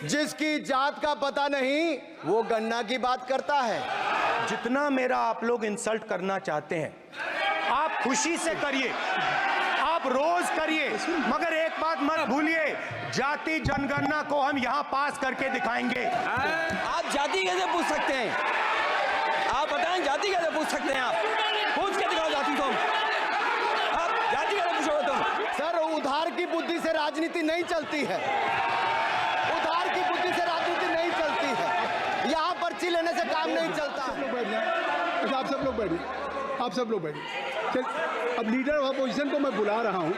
जिसकी जात का पता नहीं वो गन्ना की बात करता है। जितना मेरा आप लोग इंसल्ट करना चाहते हैं आप खुशी से करिए, आप रोज करिए, मगर एक बात मत भूलिए, जाति जनगणना को हम यहां पास करके दिखाएंगे। आप जाति कैसे पूछ सकते हैं? आप बताएं जाति कैसे पूछ सकते हैं? आप पूछ के दिखाओ जाति को। आप जाति कैसे पूछोगे तुम? सर उधार की बुद्धि से राजनीति नहीं चलती है, उधार की बुद्धि से राजनीति नहीं चलती है। यहाँ पर्ची लेने से काम नहीं चलता। आप सब लोग बैठिए, आप सब लोग बैठिए। चल, अब लीडर ऑफ अपोजिशन को मैं बुला रहा हूँ।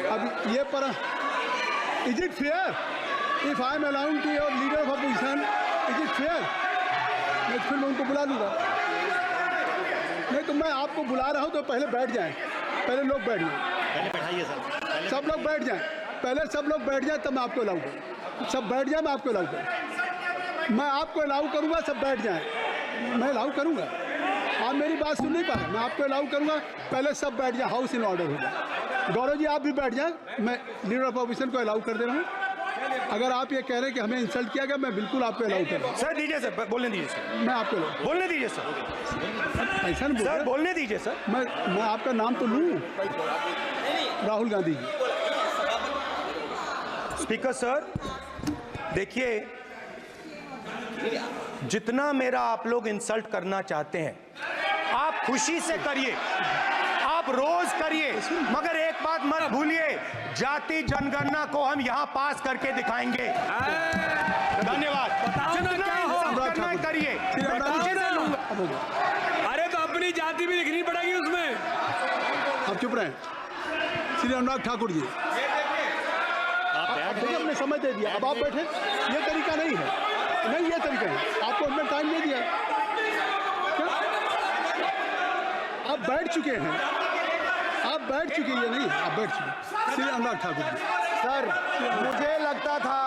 अब ये पर is it fair if I am allowed to your leader of opposition, is it fair? मैं फिर मैं उनको बुला लूँगा। नहीं तो मैं आपको बुला रहा हूँ तो पहले बैठ जाएं, पहले लोग बैठ जाएं, पहले बैठाइए सर, सब लोग बैठ जाएं, पहले सब लोग बैठ जाएं तब मैं आपको अलाउ करूँ। सब बैठ जाएं, मैं आपको अलाउ करूँ, मैं आपको अलाउ करूँगा। सब बैठ जाएं, मैं अलाउ करूँगा। आप मेरी बात सुन नहीं पा रहे, मैं आपको अलाउ करूँगा। पहले सब बैठ जाए, हाउस इन ऑर्डर होगा। गौरव जी आप भी बैठ जाएं, मैं लीडर ऑफ अपोजिशन को अलाउ कर दे रहा हूँ। अगर आप ये कह रहे हैं कि हमें इंसल्ट किया गया, मैं बिल्कुल आपको अलाउ कर रहा हूँ। सर दीजिए, सर बोलने दीजिए, सर मैं आपको बोलने दीजिए, सर ऐसा नहीं सर बोलने दीजिए। सर मैं आपका नाम तो लूँ, राहुल गांधी जी। स्पीकर सर देखिए, जितना मेरा आप लोग इंसल्ट करना चाहते हैं आप खुशी से करिए, आप रोज करिए, मगर एक बात मत भूलिए, जाति जनगणना को हम यहां पास करके दिखाएंगे। धन्यवाद। जितना इंसल्ट करना करिए। अरे तो अपनी जाति भी लिखनी पड़ेगी उसमें। आप चुप रहें। श्री अनुराग ठाकुर जी, हमने समय दे दिया, अब आप बैठे। ये तरीका नहीं है, नहीं ये तरीका है। आपको हमने टाइम दे दिया, आप बैठ चुके हैं, आप बैठ चुके हैं। नहीं आप बैठ चुके। श्री अनुराग ठाकुर जी। सर मुझे लगता था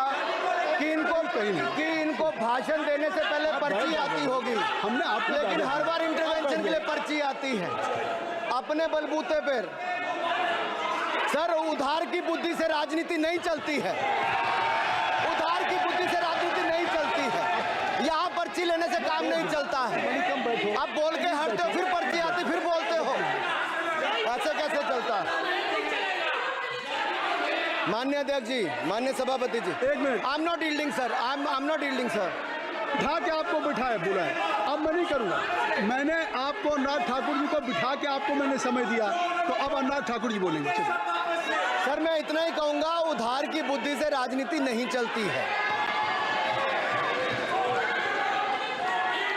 कि इनको भाषण देने से पहले पर्ची आती होगी, हमने आप, लेकिन हर बार इंटरवेंशन के लिए पर्ची आती है अपने बलबूते पर। सर उधार की बुद्धि से राजनीति नहीं चलती है, उधार की बुद्धि से राजनीति नहीं चलती है। यहाँ पर्ची लेने से काम नहीं चलता है। आप बोल के हटते हो, फिर पर्ची आती, फिर बोलते हो, ऐसे कैसे चलता? माननीय अध्यक्ष जी, माननीय सभापति जी, एक minute. I am not yielding sir, I am not yielding sir. बिठा के आपको बिठाया, बुलाया, अब मैं नहीं करूँगा। मैंने आपको अनुराग ठाकुर जी को बिठा के आपको मैंने समय दिया, तो अब अनुराग ठाकुर जी बोलेंगे। सर मैं इतना ही कहूंगा, उधार की बुद्धि से राजनीति नहीं चलती है।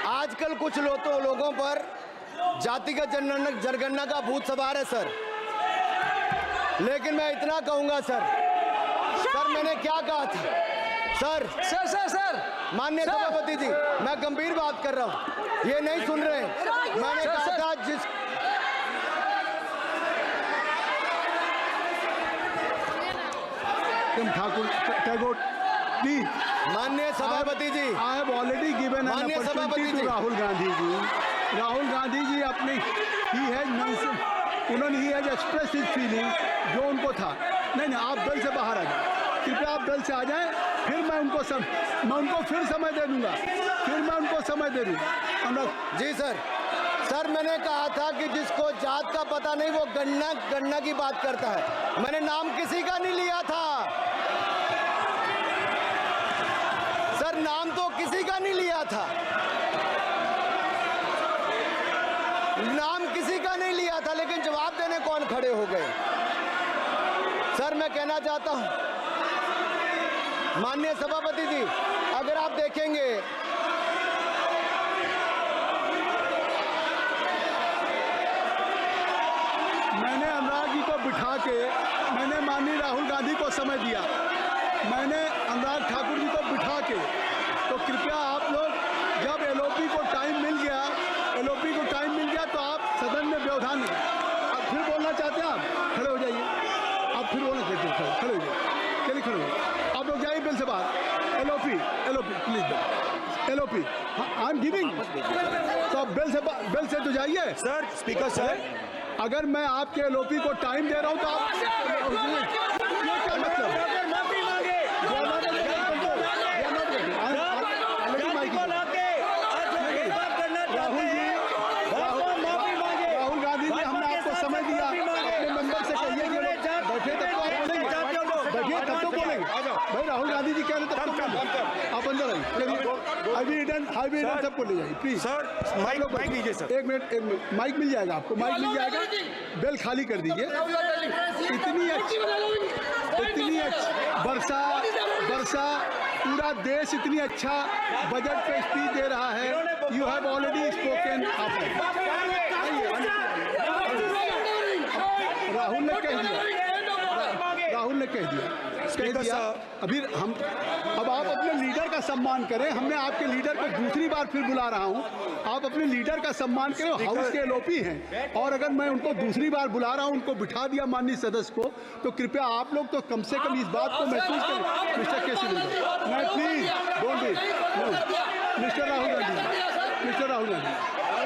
आजकल कुछ लोगों पर जातिगत जनगणना का भूत सवार है सर, लेकिन मैं इतना कहूंगा सर, मैंने क्या कहा था सर? सर माननीय सभापति जी, मैं गंभीर बात कर रहा हूं, ये नहीं सुन रहे। मैंने कहा था जिस ठाकुर टैगोर प्लीज। माननीय सभापति ji, I have already given an opportunity to Rahul Gandhi ji. Rahul Gandhi ji अपनी ही हैज एक्सप्रेस हिज फीलिंग, जो उनको था। नहीं आप दल से बाहर आ जाए, कृपया आप दल से आ जाएं, फिर मैं उनको फिर समय दे दूंगा, फिर मैं उनको समय दे दूंगा। जी सर मैंने कहा था कि जिसको जात का पता नहीं वो गन्ना की बात करता है। मैंने नाम किसी का नहीं लिया था सर, नाम तो किसी का नहीं लिया था, नाम किसी का नहीं लिया था, लेकिन जवाब देने कौन खड़े हो गए? सर मैं कहना चाहता हूं माननीय सभापति जी, अगर आप देखेंगे मैंने अनुराग जी को बिठा के मैंने माननीय राहुल गांधी को समय दिया, मैंने अनुराग ठाकुर जी को बिठा के, तो कृपया आप लोग जब एलओपी को टाइम मिल गया तो आप सदन में व्यवधान अब फिर बोलना चाहते हैं, आप खड़े हो जाइए, आप फिर बोलना चाहते हैं, खड़े हो जाइए, चलिए खड़े हो, आप लोग जाइए बिल से बाहर। LOP please, LOP I am giving, तो बिल से तो जाइए। सर स्पीकर सर, अगर मैं आपके एलओपी को टाइम दे रहा हूं तो आप ये क्या मतलब? भाई राहुल गांधी जी कह रहे तब तक आप अंदर आइए। हाईवे सबको ले जाइए प्लीज। सर माइक लीजिए सर। एक मिनट माइक मिल जाएगा आपको, माइक मिल जाएगा। बेल खाली कर दीजिए। इतनी अच्छी वर्षा पूरा देश इतनी अच्छा बजट पे स्पीच दे रहा है। You have already spoken. Rahul ने कह दिया अभी हम अब आप अपने लीडर का सम्मान करें। हमने आपके लीडर को दूसरी बार फिर बुला रहा हूं, आप अपने लीडर का सम्मान करें। हाउस के एलओपी हैं और अगर मैं उनको दूसरी बार बुला रहा हूं, उनको बिठा दिया माननीय सदस्य को, तो कृपया आप लोग तो कम से कम इस बात को महसूस करें। मिस्टर केसी मैं please don't be mister Rahul Gandhi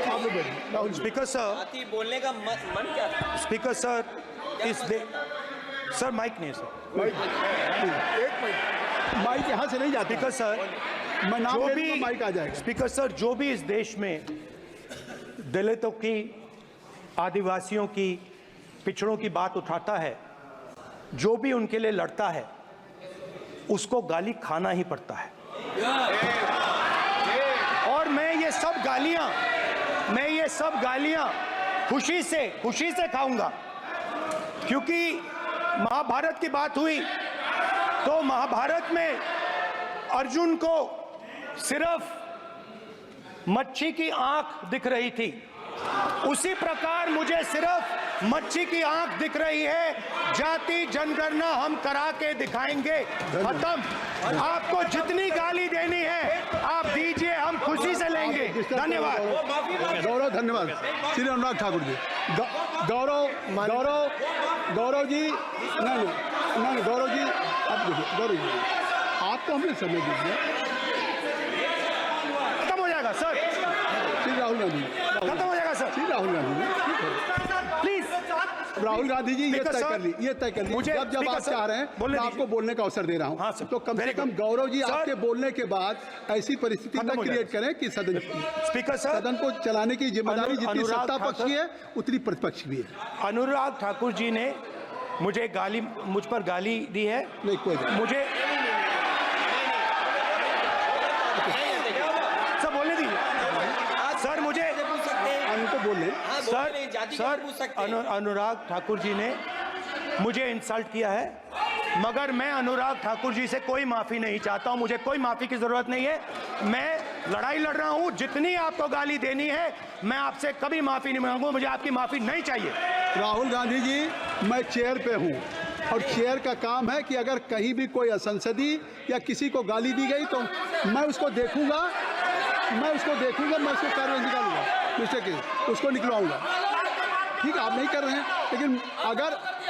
आप लोग बैठिए। स्पीकर सर बोलने का मन क्या था? स्पीकर सर सर माइक नहीं सर। माइक यहाँ से नहीं जाता। स्पीकर सर मैं नाम जो ले भी लूंगा, माइक आ जाएगा। स्पीकर सर जो भी इस देश में दलितों की, आदिवासियों की, पिछड़ों की बात उठाता है, जो भी उनके लिए लड़ता है, उसको गाली खाना ही पड़ता है। और मैं ये सब गालियां खुशी से खाऊंगा, क्योंकि महाभारत की बात हुई तो महाभारत में अर्जुन को सिर्फ मच्छी की आंख दिख रही थी, उसी प्रकार मुझे सिर्फ मच्छी की आंख दिख रही है। जाति जनगणना हम करा के दिखाएंगे। खत्म। आपको जितनी गाली देनी है आप दीजिए, हम खुशी से लेंगे। धन्यवाद गौरव। धन्यवाद श्री अनुराग ठाकुर जी। गौरव जी नहीं गौरव जी आप देखिए। गौरव जी आपको हमें समय दीजिए। खत्म हो जाएगा सर। श्री राहुल गांधी खत्म हो जाएगा सर। श्री राहुल गांधी प्लीज राहुल गांधी जी ये तय कर ली। जब आप चाह रहे हैं मैं आपको बोलने का अवसर दे रहा हूं। हाँ सर। तो कम से कम गौरव जी आपके बोलने के बाद ऐसी परिस्थिति न क्रिएट करें कि सदन को चलाने की जिम्मेदारी जितनी सत्ता पक्ष की है उतनी प्रतिपक्ष भी है। अनुराग ठाकुर जी ने मुझ पर गाली दी है। नहीं कोई मुझे सर बोलने दीजिए सर। मुझे उनको बोले सर अनुराग ठाकुर जी ने मुझे इंसल्ट किया है, मगर मैं अनुराग ठाकुर जी से कोई माफी नहीं चाहता हूं। मुझे कोई माफी की जरूरत नहीं है। मैं लड़ाई लड़ रहा हूं। जितनी आपको गाली देनी है मैं आपसे कभी माफी नहीं मांगूंगा। मुझे आपकी माफी नहीं चाहिए। राहुल गांधी जी मैं चेयर पे हूं और चेयर का काम है कि अगर कहीं भी कोई असंसदीय या किसी को गाली दी गई तो मैं उसको देखूंगा, मैं उसको कार्रवाई निकालूंगा, मिस्टर के उसको निकलवाऊंगा। ठीक है आप नहीं कर रहे हैं, लेकिन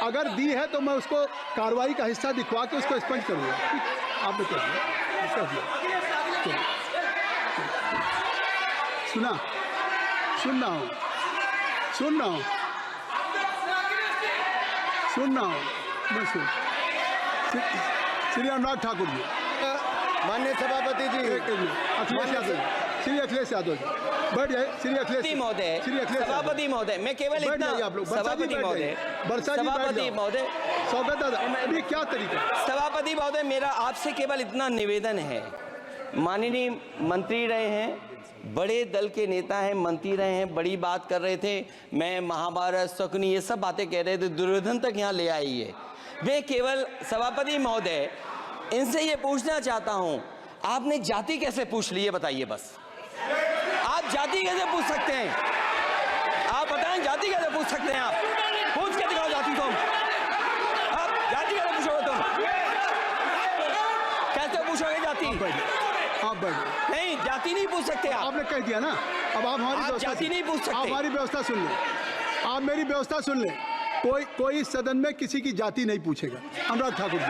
अगर दी है तो मैं उसको कार्रवाई का हिस्सा दिखवा के उसको स्पंज करूंगा। ठीक आपने कर दिया। सुन रहा हूं मैं श्री अनुराग ठाकुर जी। माननीय सभापति जी श्री अखिलेश यादव जी बैठ जाए। श्री अखिलेश महोदय, सभापति महोदय, मैं केवल इतना सभापति महोदय स्वागत दादा ये क्या तरीका। सभापति महोदय मेरा आपसे केवल इतना निवेदन है। माननीय मंत्री रहे हैं, बड़े दल के नेता हैं, मंत्री रहे हैं, बड़ी बात कर रहे थे। मैं महाभारत शकुनी ये सब बातें कह रहे थे, दुर्योधन तक यहाँ ले आई है। मैं केवल सभापति महोदय इनसे ये पूछना चाहता हूँ, आपने जाति कैसे पूछ ली है बताइए बस। आप जाति कैसे पूछ सकते हैं? आप बताएं जाति कैसे पूछ सकते हैं? आप पूछ के दिखाओ जाति तुम। आप जाति कैसे पूछोगे तुम? कैसे पूछोगे जाति? आप बैठ नहीं जाति नहीं पूछ सकते आप। आपने कह दिया ना। अब आप हमारी जाति नहीं पूछ सकते। आप हमारी व्यवस्था सुन लें। आप मेरी व्यवस्था सुन लें। कोई सदन में किसी की जाति नहीं पूछेगा। अनुराग ठाकुर जी